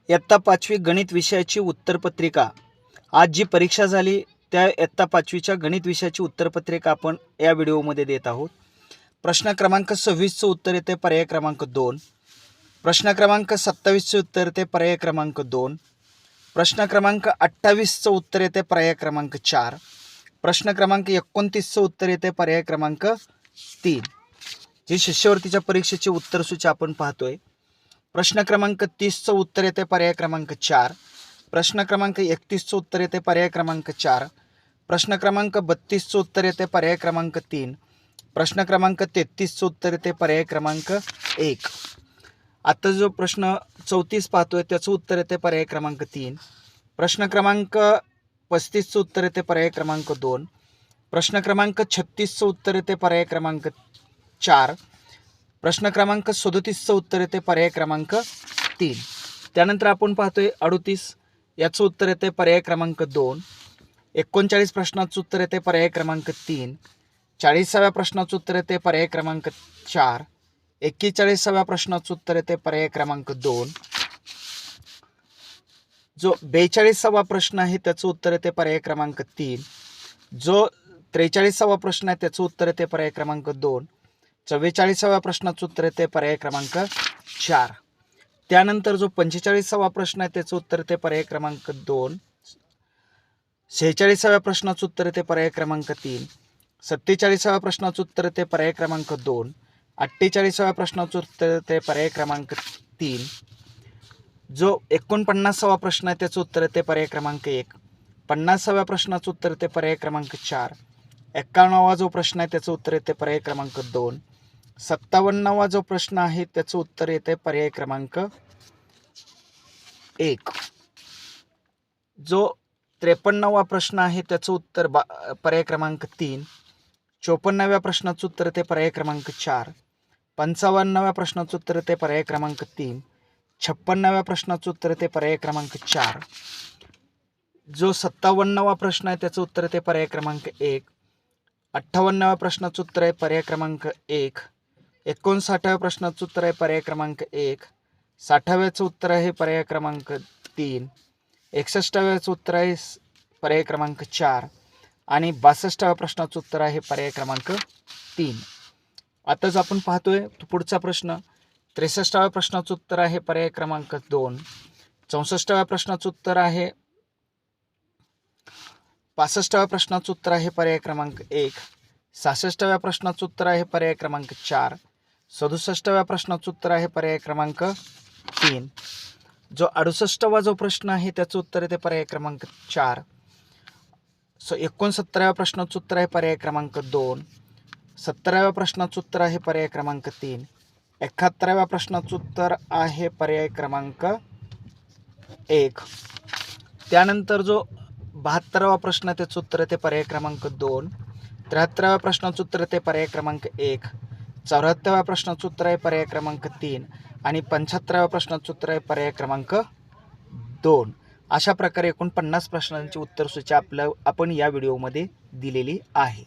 इयत्ता 5वी गणित विषयाची उत्तरपत्रिका। आज जी परीक्षा झाली त्या इयत्ता 5वीच्या गणित विषयाची उत्तरपत्रिका आपण या व्हिडिओमध्ये देत आहोत। प्रश्न क्रमांक 26चं उत्तर येते पर्याय क्रमांक 2। प्रश्न क्रमांक 27चे उत्तर येते पर्याय क्रमांक 2। प्रश्न क्रमांक 28चं उत्तर येते पर्याय क्रमांक 4। प्रश्न क्रमांक 29चं उत्तर येते पर्याय क्रमांक 3। जी शिष्यवृत्तीच्या परीक्षेची उत्तरसूची आपण पाहतोय। प्रश्न क्रमांक 30चं उत्तर येते पर्याय क्रमांक 4। प्रश्न क्रमांक 31चं उत्तर येते पर्याय क्रमांक 4। प्रश्न क्रमांक 32चं उत्तर येते पर्याय क्रमांक 3। प्रश्न क्रमांक 33चं उत्तर येते पर्याय क्रमांक 1। आता जो प्रश्न 34 पाहतोय त्याचं उत्तर येते पर्याय क्रमांक 3। प्रश्न क्रमांक 35चं उत्तर येते पर्याय क्रमांक 2। प्रश्न क्रमांक 36चं उत्तर येते पर्याय क्रमांक 4। प्रश्न क्रमांक 37चं उत्तर येते पर्याय क्रमांक 3। त्यानंतर आपण पाहतोय 38 याचं उत्तर येते पर्याय क्रमांक 2। 39 प्रश्नाचं उत्तर येते पर्याय क्रमांक 3। 40व्या प्रश्नाचं उत्तर येते पर्याय क्रमांक 4। 41व्या प्रश्नाचं उत्तर येते पर्याय क्रमांक 2। जो 42वा प्रश्न आहे त्याचं उत्तर येते पर्याय क्रमांक 3। जो 43वा प्रश्न आहे त्याचं उत्तर येते पर्याय क्रमांक 2। 44व्या प्रश्नाचं उत्तर येते पर्याय क्रमांक 4। त्यानंतर जो 45वा प्रश्न आहे त्याचं उत्तर येते पर्याय क्रमांक 2। 46व्या प्रश्नाचं उत्तर येते पर्याय क्रमांक 3। 47व्या प्रश्नाचं उत्तर येते पर्याय क्रमांक 2। 48व्या प्रश्नाचं उत्तर येते पर्याय क्रमांक 3। जो 49वा प्रश्न आहे त्याचं उत्तर येते पर्याय क्रमांक 1। 50व्या प्रश्नाचं उत्तर येते पर्याय क्रमांक 4। 51वा जो प्रश्न आहे त्याचं उत्तर येते पर्याय क्रमांक 2। 57वा जो प्रश्न आहे त्याचं उत्तर येते पर्याय क्रमांक 1। जो 53वा प्रश्न आहे त्याचं उत्तर पर्याय क्रमांक 3। 54व्या प्रश्नाचं उत्तर येते पर्याय क्रमांक 4। 55व्या प्रश्नाचं उत्तर येते पर्याय क्रमांक 3। 56व्या प्रश्नाचं उत्तर येते पर्याय क्रमांक 4। जो 57वा प्रश्न आहे त्याचं उत्तर येते पर्याय क्रमांक 1। 58व्या प्रश्नाचं उत्तर आहे पर्याय क्रमांक 1। 59व्या प्रश्नाचं उत्तर आहे पर्याय क्रमांक 1। 60व्याचं उत्तर आहे पर्याय क्रमांक 3। 61व्याचं उत्तर आहे पर्याय क्रमांक 4 आणि 62व्या प्रश्नाचं उत्तर आहे पर्याय क्रमांक 3। आताच आपण पाहतोय पुढचा प्रश्न 63व्या प्रश्नाचं उत्तर आहे पर्याय क्रमांक 2। 64व्या प्रश्नाचं उत्तर आहे 65व्या प्रश्नाचं उत्तर आहे पर्याय क्रमांक 1। 66व्या प्रश्नाचं उत्तर आहे पर्याय क्रमांक 4। 67व्या प्रश्नाचं उत्तर आहे पर्याय क्रमांक 3। जो 68वा जो प्रश्न आहे त्याचं उत्तर येते पर्याय क्रमांक 4। 69व्या प्रश्नाचं उत्तर आहे पर्याय क्रमांक 2। 70व्या प्रश्नाचं उत्तर आहे पर्याय क्रमांक 3। 71व्या प्रश्नाचं उत्तर आहे पर्याय क्रमांक 1। त्यानंतर जो 72वा प्रश्न आहे त्याचं उत्तर येते पर्याय क्रमांक 2। 73व्या प्रश्नाचं उत्तर येते पर्याय क्रमांक 1। 74व्या प्रश्नाचं उत्तर आहे पर्याय क्रमांक 3 आणि 75व्या प्रश्नाचं उत्तर आहे पर्याय क्रमांक 2। अशा प्रकारे एकूण 50 प्रश्नांची उत्तरसूची आपण या व्हिडिओमध्ये दिलेली आहे।